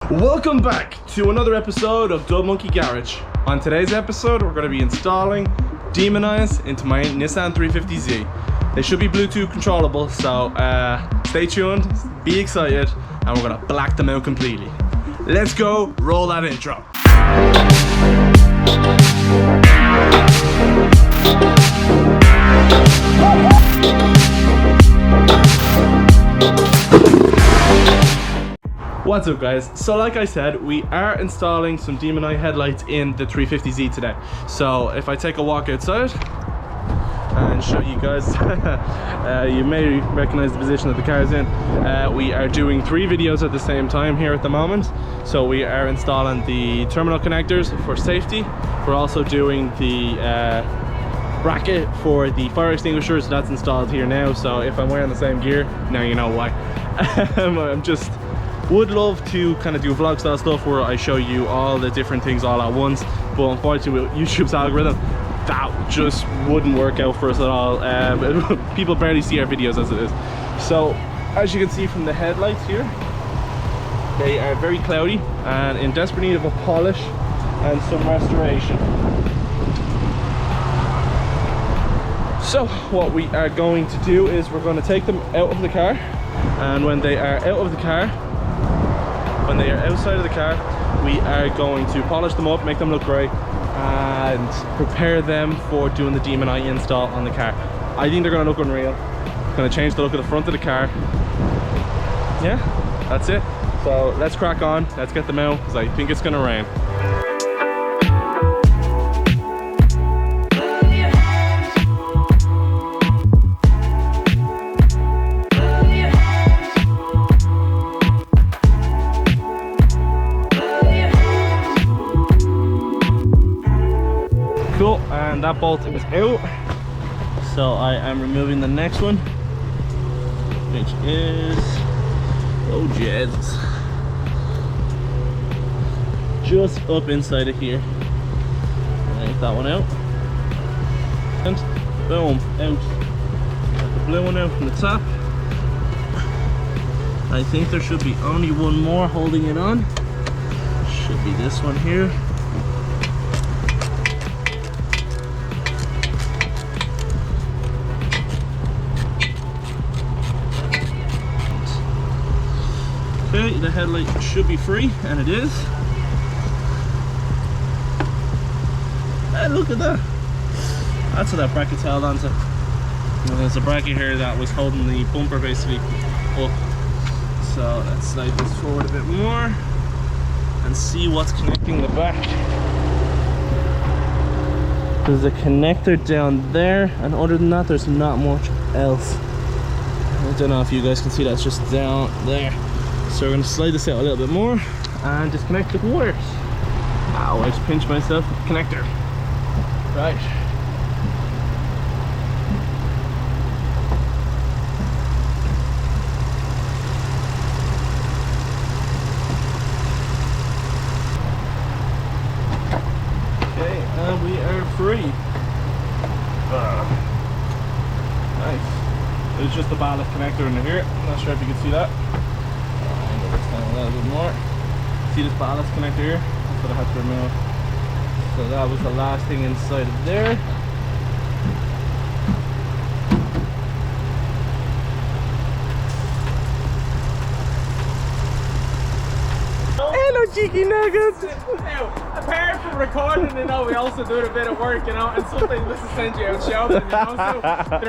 Welcome back to another episode of Dub Monkey Garage. On today's episode, we're going to be installing Demon Eyes into my Nissan 350Z. They should be Bluetooth controllable, so stay tuned, be excited, and we're going to black them out completely. Let's go, roll that intro. What's up guys? So like I said, we are installing some Demon Eye headlights in the 350Z today. So if I take a walk outside and show you guys, you may recognize the position that the car is in. We are doing 3 videos at the same time here at the moment. So we are installing the terminal connectors for safety. We're also doing the bracket for the fire extinguishers. That's installed here now. So if I'm wearing the same gear, now you know why. I'm just would love to kind of do vlog style stuff where I show you all the different things all at once, but unfortunately with YouTube's algorithm, that just wouldn't work out for us at all. People barely see our videos as it is. So as you can see from the headlights here, they are very cloudy and in desperate need of a polish and some restoration. So what we are going to do is we're going to take them out of the car, and when they are out of the car, when they are outside of the car, we are going to polish them up, make them look great, and prepare them for doing the Demon Eye install on the car. I think they're going to look unreal. It's going to change the look of the front of the car. Yeah, that's it. So let's crack on, let's get them out, because I think it's going to rain. Cool, and that bolt is out, so I am removing the next one, which is, oh Jesus, just up inside of here. Take that one out, and boom, out. Got the blue one out from the top. I think there should be only one more holding it on. Should be this one here. Okay, the headlight should be free, and it is. Hey, look at that. That's what that bracket's held onto. And there's a bracket here that was holding the bumper basically up. So let's slide this forward a bit more and see what's connecting the back. There's a connector down there, and other than that, there's not much else. I don't know if you guys can see, that's just down there. So we're going to slide this out a little bit more and disconnect the wires. Ow, I just pinched myself with the connector. Right. Okay, and we are free. Nice. There's just a ballast connector in here. I'm not sure if you can see that. A little bit more. See this ballast connector here? That's what I had to remove. So that was the last thing inside of there. Hello, cheeky nuggets! Now, apart from recording, you know, we also do a bit of work, you know, and sometimes this is send you out shopping, you know. So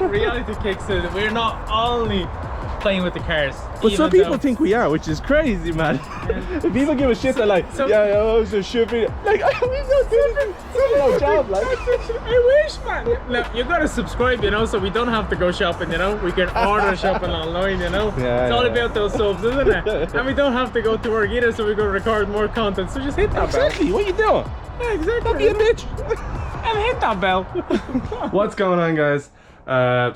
the reality kicks in. We're not only playing with the cars. But some people think we are, which is crazy, man. Yeah. People give a shit, they're like, yeah, oh, so shipping. Like, we've no job, like. I wish, man. Look, you gotta subscribe, you know, so we don't have to go shopping, you know. We can order shopping online, you know. Yeah, it's all about those subs, isn't it? And we don't have to go to work either, so we can record more content. So just hit that bell. Exactly, what are you doing? Yeah, exactly. Don't be a bitch. And hit that bell. What's going on, guys?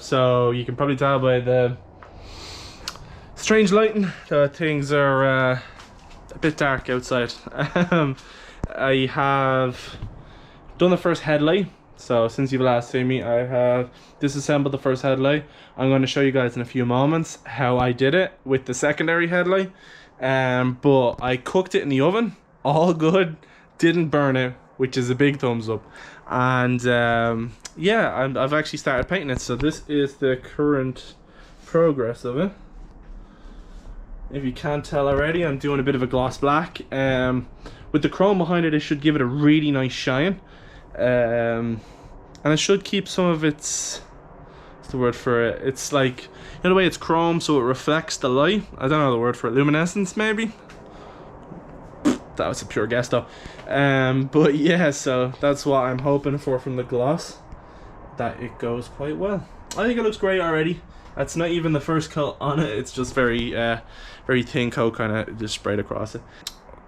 So you can probably tell by the strange lighting that things are a bit dark outside. I have done the first headlight. So since you've last seen me, I have disassembled the first headlight. I'm going to show you guys in a few moments how I did it with the secondary headlight. but I cooked it in the oven, all good, didn't burn it, which is a big thumbs up. And yeah, I've actually started painting it, so this is the current progress of it. If you can't tell already, I'm doing a bit of a gloss black. With the chrome behind it, it should give it a really nice shine. And it should keep some of its, what's the word for it? It's like, you know the way it's chrome, so it reflects the light? I don't know the word for it, luminescence maybe? That was a pure guess though. But yeah, so that's what I'm hoping for from the gloss, that it goes quite well. I think it looks great already. That's not even the first coat on it, it's just very very thin coat, kind of just sprayed across it.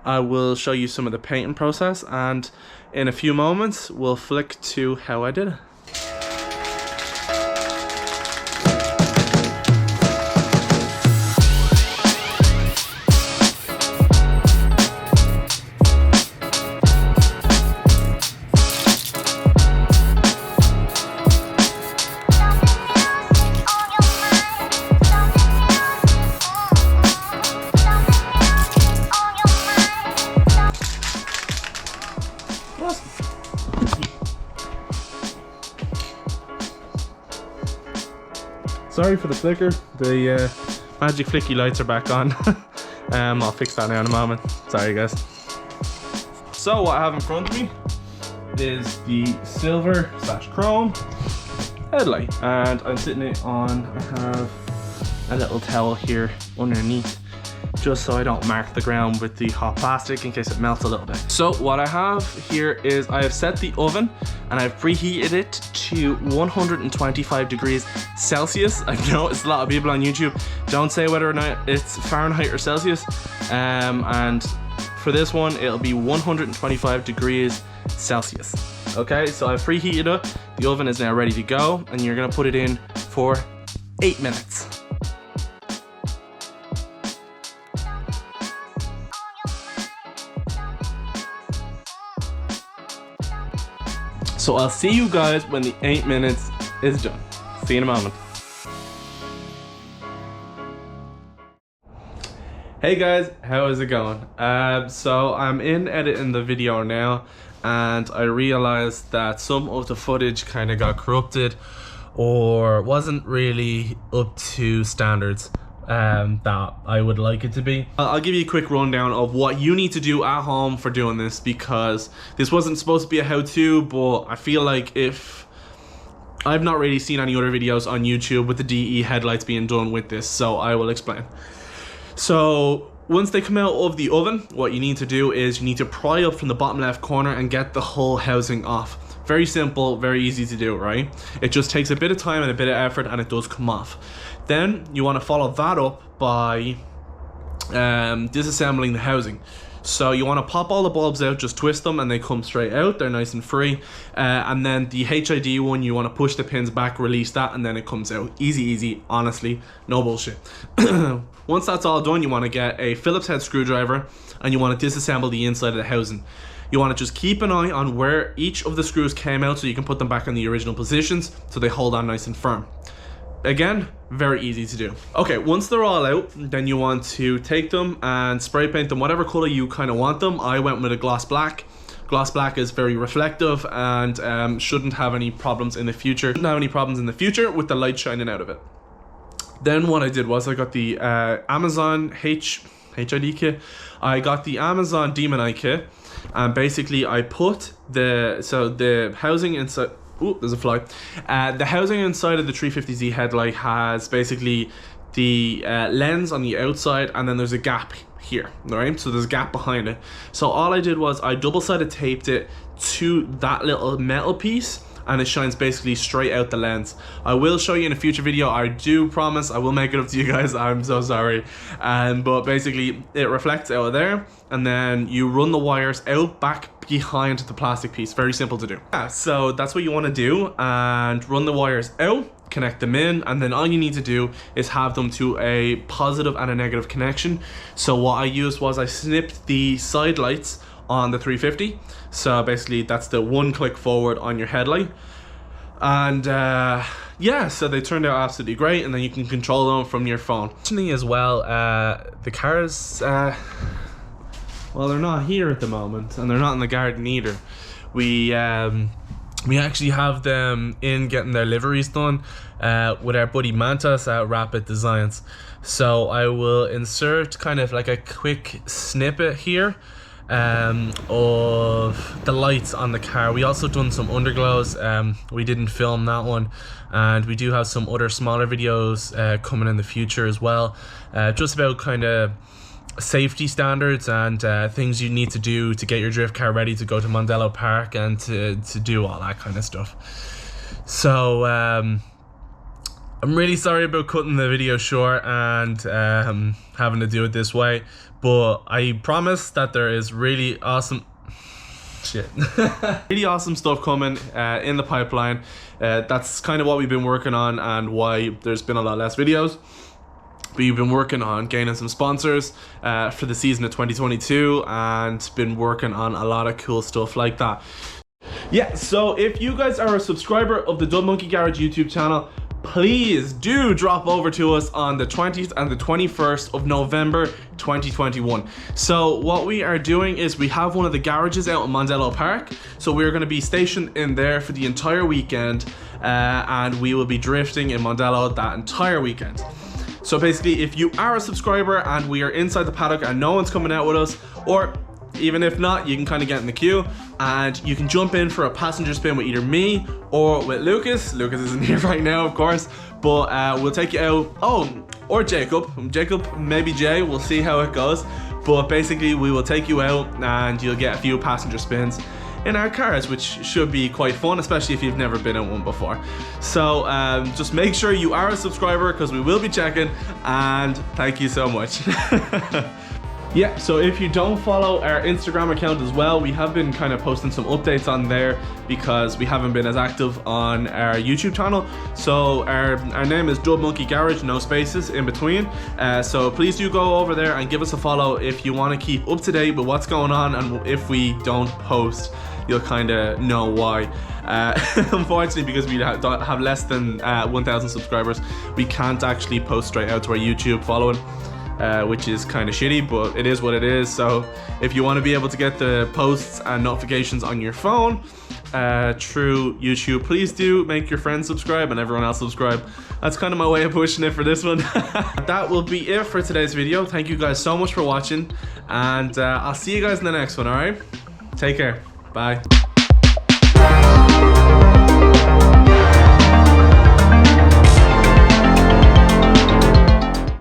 I will show you some of the painting process, and in a few moments we'll flick to how I did it. Sorry for the flicker, the magic flicky lights are back on. I'll fix that now in a moment. Sorry guys. So what I have in front of me is the silver / chrome headlight, and I'm sitting it on, I have a little towel here underneath, just so I don't mark the ground with the hot plastic in case it melts a little bit. So what I have here is I have set the oven and I've preheated it to 125 degrees Celsius. I know it's a lot of people on YouTube don't say whether or not it's Fahrenheit or Celsius, and for this one it'll be 125 degrees Celsius. Okay, so I've preheated it, the oven is now ready to go, and you're gonna put it in for 8 minutes. So I'll see you guys when the 8 minutes is done. See you in a moment. Hey guys, how is it going? So I'm in editing the video now, and I realized that some of the footage kind of got corrupted or wasn't really up to standards that I would like it to be. I'll give you a quick rundown of what you need to do at home for doing this, because this wasn't supposed to be a how-to, but I feel like if I've not really seen any other videos on YouTube with the DE headlights being done with this, so I will explain. So once they come out of the oven, what you need to do is you need to pry up from the bottom left corner and get the whole housing off. Very simple, very easy to do, right? It just takes a bit of time and a bit of effort, and it does come off. Then you want to follow that up by disassembling the housing. So you want to pop all the bulbs out, just twist them and they come straight out, they're nice and free. And then the HID one, you want to push the pins back, release that, and then it comes out. Easy, easy, honestly, no bullshit. Once that's all done, you want to get a Phillips head screwdriver and you want to disassemble the inside of the housing. You want to just keep an eye on where each of the screws came out so you can put them back in the original positions so they hold on nice and firm. Again, very easy to do. Okay, once they're all out, then you want to take them and spray paint them whatever color you kind of want them. I went with a gloss black. Gloss black is very reflective and shouldn't have any problems in the future. Shouldn't have any problems in the future with the light shining out of it. Then what I did was I got the Amazon HID kit. I got the Amazon Demon Eye kit, and basically I put the housing inside. Ooh, there's a fly. The housing inside of the 350Z headlight has basically the lens on the outside, and then there's a gap here, right? So there's a gap behind it. So all I did was I double-sided taped it to that little metal piece, and it shines basically straight out the lens. I will show you in a future video. I do promise I will make it up to you guys. I'm so sorry. But basically it reflects out of there, and then you run the wires out back behind the plastic piece. Very simple to do. Yeah, so that's what you want to do, and run the wires out, connect them in, and then all you need to do is have them to a positive and a negative connection. So what I used was I snipped the side lights on the 350. So basically that's the one click forward on your headlight, and yeah, so they turned out absolutely great, and then you can control them from your phone. Actually, as well, the cars, well, they're not here at the moment, and they're not in the garden either. We actually have them in getting their liveries done with our buddy Mantas at Rapid Designs. So I will insert kind of like a quick snippet here of the lights on the car. We also done some underglows. We didn't film that one, and we do have some other smaller videos coming in the future as well, just about kind of safety standards and things you need to do to get your drift car ready to go to Mondello Park and to do all that kind of stuff. So I'm really sorry about cutting the video short and having to do it this way, but I promise that there is really awesome really awesome stuff coming in the pipeline. That's kind of what we've been working on and why there's been a lot less videos. We've been working on gaining some sponsors for the season of 2022 and been working on a lot of cool stuff like that. Yeah, so if you guys are a subscriber of the Dub Monkey Garage YouTube channel, please do drop over to us on the 20th and the 21st of November 2021. So what we are doing is we have one of the garages out in Mondello Park, so we're going to be stationed in there for the entire weekend, and we will be drifting in Mondello that entire weekend. So basically, if you are a subscriber and we are inside the paddock and no one's coming out with us, or even if not, you can kind of get in the queue and you can jump in for a passenger spin with either me or with Lucas. Lucas isn't here right now, of course, but we'll take you out. Oh, or Jacob, maybe Jay, we'll see how it goes. But basically, we will take you out and you'll get a few passenger spins in our cars, which should be quite fun, especially if you've never been in one before. So just make sure you are a subscriber, because we will be checking, and thank you so much. Yeah, so if you don't follow our Instagram account as well, we have been kind of posting some updates on there because we haven't been as active on our YouTube channel. So our name is Dub Monkey Garage, no spaces in between. So please do go over there and give us a follow if you want to keep up to date with what's going on, and if we don't post, you'll kind of know why. Unfortunately, because we have less than 1,000 subscribers, we can't actually post straight out to our YouTube following. Which is kind of shitty, but it is what it is. So if you want to be able to get the posts and notifications on your phone through YouTube, please do make your friends subscribe and everyone else subscribe. That's kind of my way of pushing it for this one. That will be it for today's video. Thank you guys so much for watching, and I'll see you guys in the next one. All right, take care, bye.